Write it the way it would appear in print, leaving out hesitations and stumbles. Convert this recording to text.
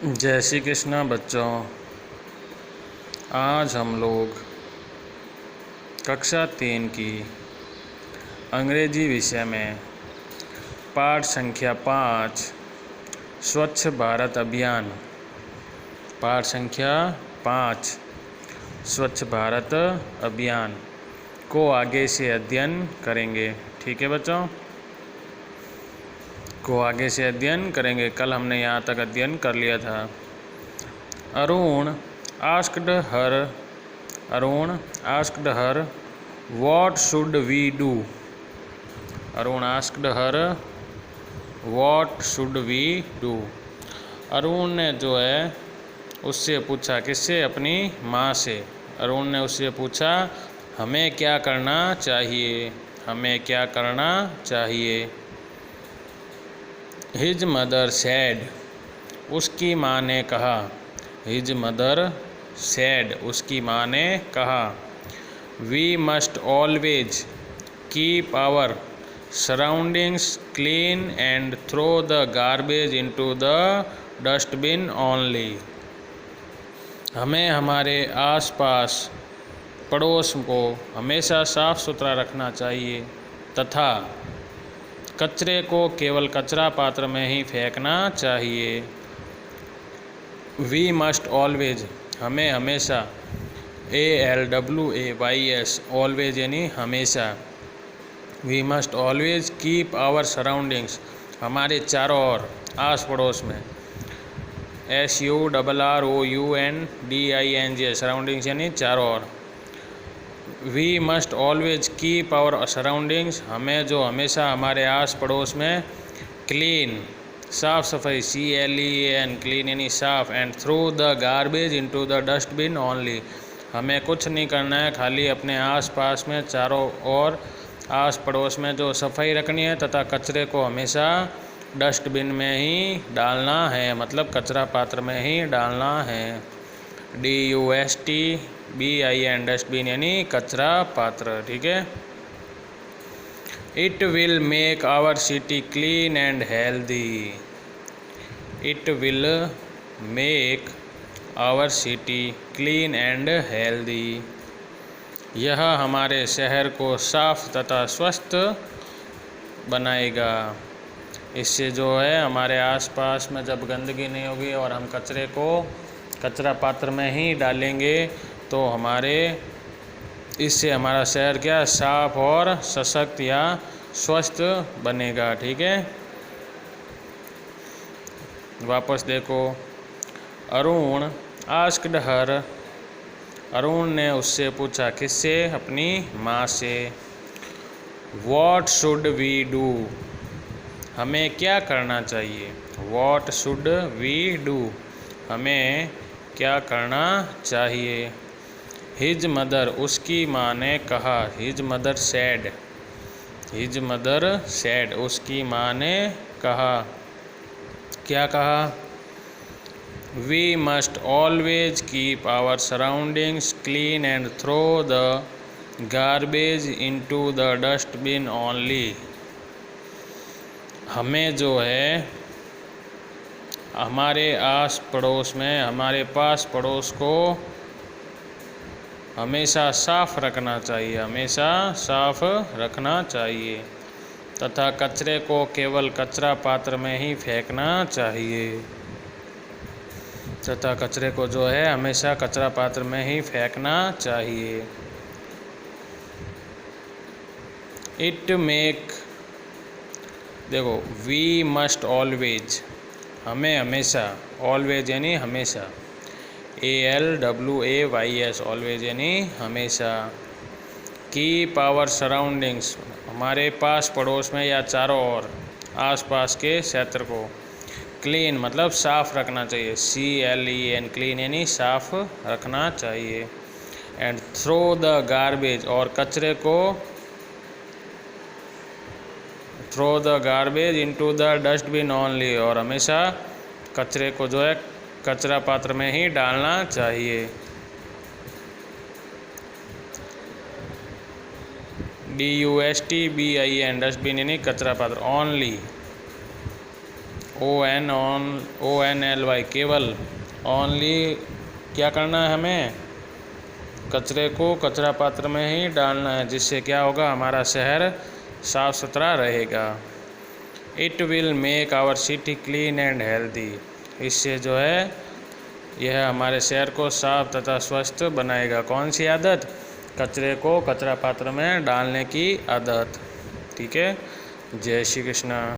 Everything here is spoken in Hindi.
जय श्री कृष्ण बच्चों। आज हम लोग कक्षा 3 की अंग्रेजी विषय में पाठ संख्या 5 स्वच्छ भारत अभियान, पाठ संख्या 5 स्वच्छ भारत अभियान को आगे से अध्ययन करेंगे। ठीक है बच्चों, को आगे से अध्ययन करेंगे। कल हमने यहाँ तक अध्ययन कर लिया था। Arun asked her what should we do. Arun asked her what should we do. Arun ने जो है उससे पूछा, किससे? अपनी माँ से। अरुण ने उससे पूछा हमें क्या करना चाहिए, हमें क्या करना चाहिए। हिज मदर सैड, उसकी माँ ने कहा। हिज मदर सैड, उसकी माँ ने कहा। We must always keep our surroundings clean and throw the garbage into the dustbin only. हमें हमारे आसपास पड़ोस को हमेशा साफ सुथरा रखना चाहिए तथा कचरे को केवल कचरा पात्र में ही फेंकना चाहिए। वी मस्ट ऑलवेज, हमें हमेशा, ALWAYS, ऑलवेज यानी हमेशा। We must always keep our surroundings, हमारे चारों ओर, आस पड़ोस में, SURROUNDING, सराउंडिंग्स यानी चारों ओर। We must always keep our surroundings, हमें जो हमेशा हमारे आस पड़ोस में क्लीन, साफ सफाई, CLEAN, क्लीन यानी साफ, and throw the garbage into the dustbin only, हमें कुछ नहीं करना है, खाली अपने आस पास में चारों ओर आस पड़ोस में जो सफाई रखनी है तथा कचरे को हमेशा डस्टबिन में ही डालना है, मतलब कचरा पात्र में ही डालना है। DUSTBIN, डस्टबिन यानी कचरा पात्र। ठीक है। It will make our city clean and healthy. It will make our city clean and healthy, यह हमारे शहर को साफ तथा स्वस्थ बनाएगा। इससे जो है हमारे आसपास में जब गंदगी नहीं होगी और हम कचरे को कचरा पात्र में ही डालेंगे तो इससे हमारा शहर क्या साफ और सशक्त या स्वस्थ बनेगा। ठीक है। वापस देखो। अरुण आस्क्ड हर, अरुण ने उससे पूछा, किससे? अपनी माँ से। व्हाट शुड वी डू, हमें क्या करना चाहिए। व्हाट शुड वी डू, हमें क्या करना चाहिए। हिज मदर, उसकी माँ ने कहा। His mother said, his mother said, उसकी माँ ने कहा। क्या कहा? We must always keep our surroundings clean and throw the garbage into the dustbin only, हमें जो है हमारे आस पड़ोस में, हमारे पास पड़ोस को हमेशा साफ रखना चाहिए, हमेशा साफ रखना चाहिए तथा कचरे को केवल कचरा पात्र में ही फेंकना चाहिए, तथा कचरे को जो है हमेशा कचरा पात्र में ही फेंकना चाहिए। इट मेक, देखो, वी मस्ट ऑलवेज, हमें हमेशा, ऑलवेज यानी हमेशा, ALWAYS, ऑलवेज यानी हमेशा। कीप आवर सराउंडिंग्स, हमारे पास पड़ोस में या चारों ओर आसपास के क्षेत्र को, क्लीन मतलब साफ रखना चाहिए, CLEN, क्लीन यानी साफ रखना चाहिए। एंड थ्रो द गार्बेज, और कचरे को, throw the garbage into the dustbin only, और हमेशा कचरे को जो है कचरा पात्र में ही डालना चाहिए। DUSTBIN, डस्टबिन यानी कचरा पात्र। ओनली, ONLY केवल। ओनली क्या करना है हमें, कचरे को कचरा पात्र में ही डालना है, जिससे क्या होगा, हमारा शहर साफ सुथरा रहेगा। It will make our city clean and healthy. इससे जो है यह हमारे शहर को साफ तथा स्वस्थ बनाएगा। कौन सी आदत, कचरे को कचरा पात्र में डालने की आदत। ठीक है, जय श्री कृष्ण।